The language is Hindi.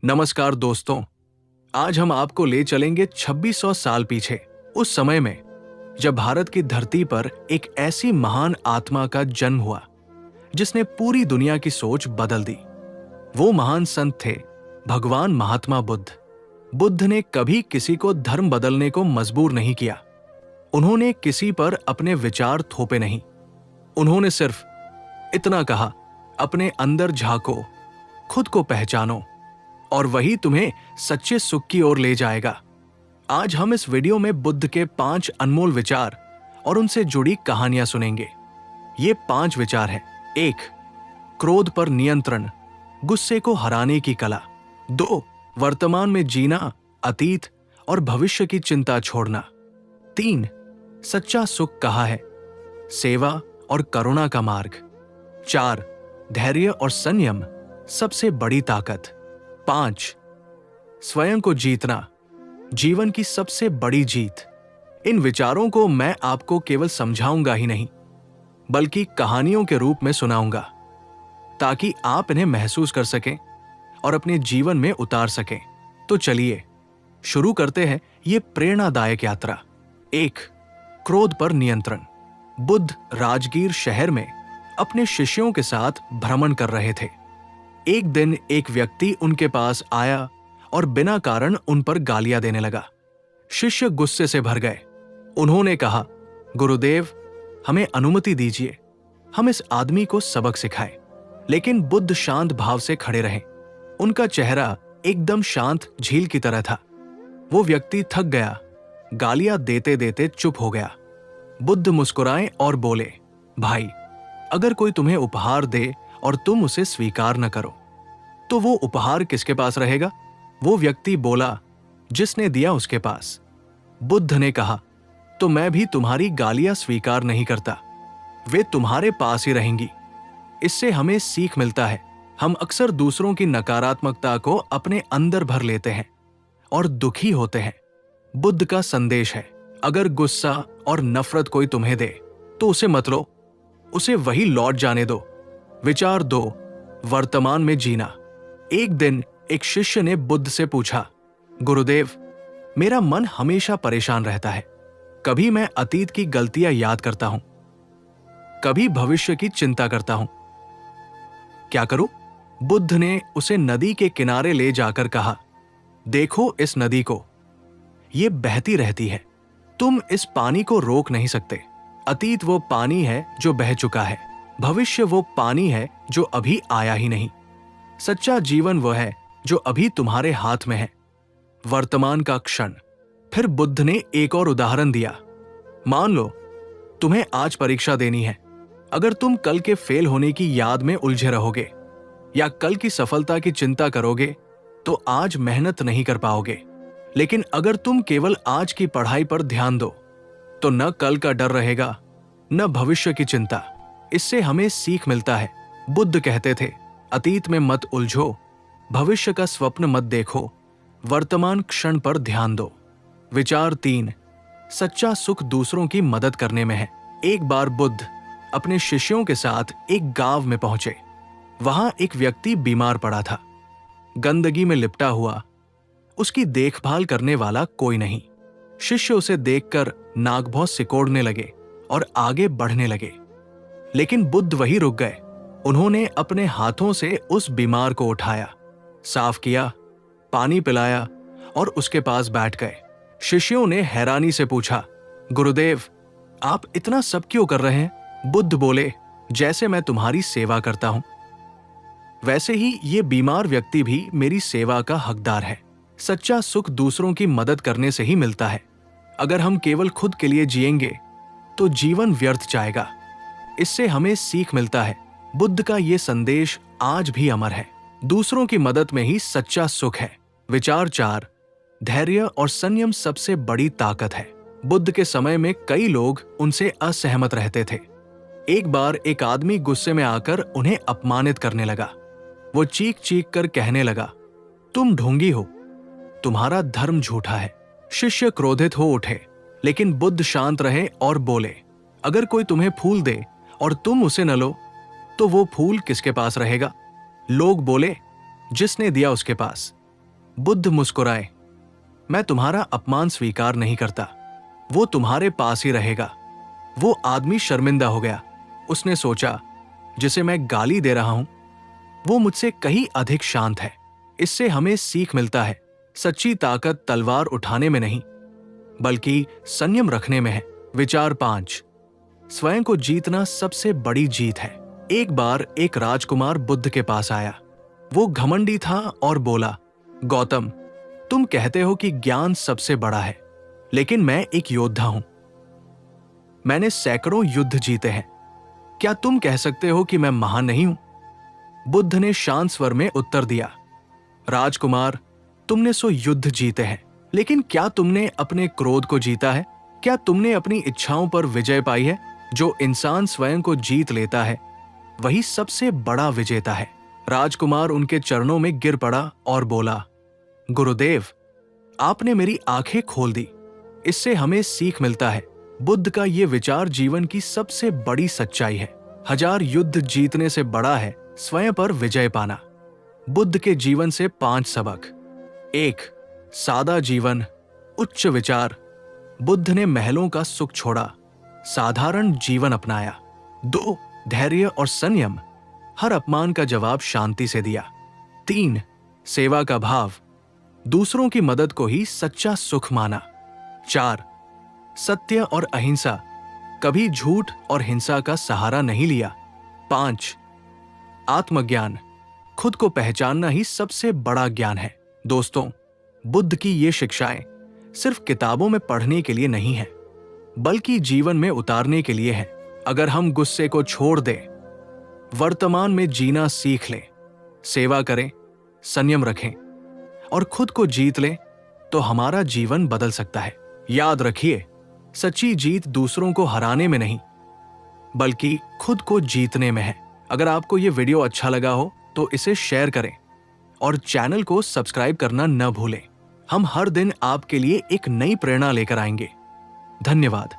नमस्कार दोस्तों, आज हम आपको ले चलेंगे 2600 साल पीछे, उस समय में जब भारत की धरती पर एक ऐसी महान आत्मा का जन्म हुआ जिसने पूरी दुनिया की सोच बदल दी। वो महान संत थे भगवान महात्मा बुद्ध। बुद्ध ने कभी किसी को धर्म बदलने को मजबूर नहीं किया। उन्होंने किसी पर अपने विचार थोपे नहीं। उन्होंने सिर्फ इतना कहा, अपने अंदर झांको, खुद को पहचानो और वही तुम्हें सच्चे सुख की ओर ले जाएगा। आज हम इस वीडियो में बुद्ध के 5 अनमोल विचार और उनसे जुड़ी कहानियां सुनेंगे। ये 5 विचार हैं। 1. क्रोध पर नियंत्रण, गुस्से को हराने की कला। 2. वर्तमान में जीना, अतीत और भविष्य की चिंता छोड़ना। 3. सच्चा सुख कहाँ है, सेवा और करुणा का मार्ग। 4. धैर्य और संयम, सबसे बड़ी ताकत। 5. स्वयं को जीतना, जीवन की सबसे बड़ी जीत। इन विचारों को मैं आपको केवल समझाऊंगा ही नहीं, बल्कि कहानियों के रूप में सुनाऊंगा, ताकि आप इन्हें महसूस कर सकें और अपने जीवन में उतार सकें। तो चलिए शुरू करते हैं ये प्रेरणादायक यात्रा। 1. क्रोध पर नियंत्रण। बुद्ध राजगीर शहर में अपने शिष्यों के साथ भ्रमण कर रहे थे। एक दिन एक व्यक्ति उनके पास आया और बिना कारण उन पर गालियां देने लगा। शिष्य गुस्से से भर गए। उन्होंने कहा, गुरुदेव, हमें अनुमति दीजिए, हम इस आदमी को सबक सिखाएं। लेकिन बुद्ध शांत भाव से खड़े रहे। उनका चेहरा एकदम शांत झील की तरह था। वो व्यक्ति थक गया, गालियां देते देते चुप हो गया। बुद्ध मुस्कुराए और बोले, भाई, अगर कोई तुम्हें उपहार दे और तुम उसे स्वीकार न करो, तो वो उपहार किसके पास रहेगा? वो व्यक्ति बोला, जिसने दिया उसके पास। बुद्ध ने कहा, तो मैं भी तुम्हारी गालियां स्वीकार नहीं करता, वे तुम्हारे पास ही रहेंगी। इससे हमें सीख मिलता है। हम अक्सर दूसरों की नकारात्मकता को अपने अंदर भर लेते हैं और दुखी होते हैं। बुद्ध का संदेश है, अगर गुस्सा और नफरत कोई तुम्हें दे तो उसे मत लो, उसे वही लौट जाने दो। विचार 2. वर्तमान में जीना। एक दिन एक शिष्य ने बुद्ध से पूछा, गुरुदेव, मेरा मन हमेशा परेशान रहता है। कभी मैं अतीत की गलतियां याद करता हूं, कभी भविष्य की चिंता करता हूं। क्या करूं? बुद्ध ने उसे नदी के किनारे ले जाकर कहा, देखो इस नदी को, ये बहती रहती है। तुम इस पानी को रोक नहीं सकते। अतीत वो पानी है जो बह चुका है, भविष्य वो पानी है जो अभी आया ही नहीं। सच्चा जीवन वो है जो अभी तुम्हारे हाथ में है, वर्तमान का क्षण। फिर बुद्ध ने एक और उदाहरण दिया। मान लो तुम्हें आज परीक्षा देनी है। अगर तुम कल के फेल होने की याद में उलझे रहोगे या कल की सफलता की चिंता करोगे तो आज मेहनत नहीं कर पाओगे। लेकिन अगर तुम केवल आज की पढ़ाई पर ध्यान दो तो न कल का डर रहेगा, न भविष्य की चिंता। इससे हमें सीख मिलता है। बुद्ध कहते थे, अतीत में मत उलझो, भविष्य का स्वप्न मत देखो, वर्तमान क्षण पर ध्यान दो। विचार 3. सच्चा सुख दूसरों की मदद करने में है। एक बार बुद्ध अपने शिष्यों के साथ एक गांव में पहुंचे। वहां एक व्यक्ति बीमार पड़ा था, गंदगी में लिपटा हुआ। उसकी देखभाल करने वाला कोई नहीं। शिष्य उसे देखकर नाक-भौं सिकोड़ने लगे और आगे बढ़ने लगे। लेकिन बुद्ध वहीं रुक गए। उन्होंने अपने हाथों से उस बीमार को उठाया, साफ किया, पानी पिलाया और उसके पास बैठ गए। शिष्यों ने हैरानी से पूछा, गुरुदेव, आप इतना सब क्यों कर रहे हैं? बुद्ध बोले, जैसे मैं तुम्हारी सेवा करता हूं, वैसे ही ये बीमार व्यक्ति भी मेरी सेवा का हकदार है। सच्चा सुख दूसरों की मदद करने से ही मिलता है। अगर हम केवल खुद के लिए जिएंगे तो जीवन व्यर्थ जाएगा। इससे हमें सीख मिलता है। बुद्ध का ये संदेश आज भी अमर है। दूसरों की मदद में ही सच्चा सुख है। विचार 4. धैर्य और संयम सबसे बड़ी ताकत है। बुद्ध के समय में कई लोग उनसे असहमत रहते थे। एक बार एक आदमी गुस्से में आकर उन्हें अपमानित करने लगा। वो चीख चीख कर कहने लगा, तुम ढोंगी हो, तुम्हारा धर्म झूठा है। शिष्य क्रोधित हो उठे, लेकिन बुद्ध शांत रहे और बोले, अगर कोई तुम्हें फूल दे और तुम उसे न लो तो वो फूल किसके पास रहेगा? लोग बोले, जिसने दिया उसके पास। बुद्ध मुस्कुराए। मैं तुम्हारा अपमान स्वीकार नहीं करता, वो तुम्हारे पास ही रहेगा। वो आदमी शर्मिंदा हो गया। उसने सोचा, जिसे मैं गाली दे रहा हूं वो मुझसे कहीं अधिक शांत है। इससे हमें सीख मिलता है, सच्ची ताकत तलवार उठाने में नहीं बल्कि संयम रखने में है। विचार 5, स्वयं को जीतना सबसे बड़ी जीत है। एक बार एक राजकुमार बुद्ध के पास आया। वो घमंडी था और बोला, गौतम, तुम कहते हो कि ज्ञान सबसे बड़ा है, लेकिन मैं एक योद्धा हूं। मैंने सैकड़ों युद्ध जीते हैं। क्या तुम कह सकते हो कि मैं महान नहीं हूं? बुद्ध ने शांत स्वर में उत्तर दिया, राजकुमार, तुमने 100 युद्ध जीते हैं, लेकिन क्या तुमने अपने क्रोध को जीता है? क्या तुमने अपनी इच्छाओं पर विजय पाई है? जो इंसान स्वयं को जीत लेता है वही सबसे बड़ा विजेता है। राजकुमार उनके चरणों में गिर पड़ा और बोला, गुरुदेव, आपने मेरी आंखें खोल दी। इससे हमें सीख मिलता है। बुद्ध का ये विचार जीवन की सबसे बड़ी सच्चाई है। 1000 युद्ध जीतने से बड़ा है स्वयं पर विजय पाना। बुद्ध के जीवन से 5 सबक। 1, सादा जीवन, उच्च विचार। बुद्ध ने महलों का सुख छोड़ा, साधारण जीवन अपनाया। 2, धैर्य और संयम, हर अपमान का जवाब शांति से दिया। 3, सेवा का भाव, दूसरों की मदद को ही सच्चा सुख माना। 4, सत्य और अहिंसा, कभी झूठ और हिंसा का सहारा नहीं लिया। 5, आत्मज्ञान, खुद को पहचानना ही सबसे बड़ा ज्ञान है। दोस्तों, बुद्ध की ये शिक्षाएं सिर्फ किताबों में पढ़ने के लिए नहीं है, बल्कि जीवन में उतारने के लिए है। अगर हम गुस्से को छोड़ दें, वर्तमान में जीना सीख लें, सेवा करें, संयम रखें और खुद को जीत लें, तो हमारा जीवन बदल सकता है। याद रखिए, सच्ची जीत दूसरों को हराने में नहीं, बल्कि खुद को जीतने में है। अगर आपको यह वीडियो अच्छा लगा हो तो इसे शेयर करें और चैनल को सब्सक्राइब करना न भूलें। हम हर दिन आपके लिए एक नई प्रेरणा लेकर आएंगे। धन्यवाद।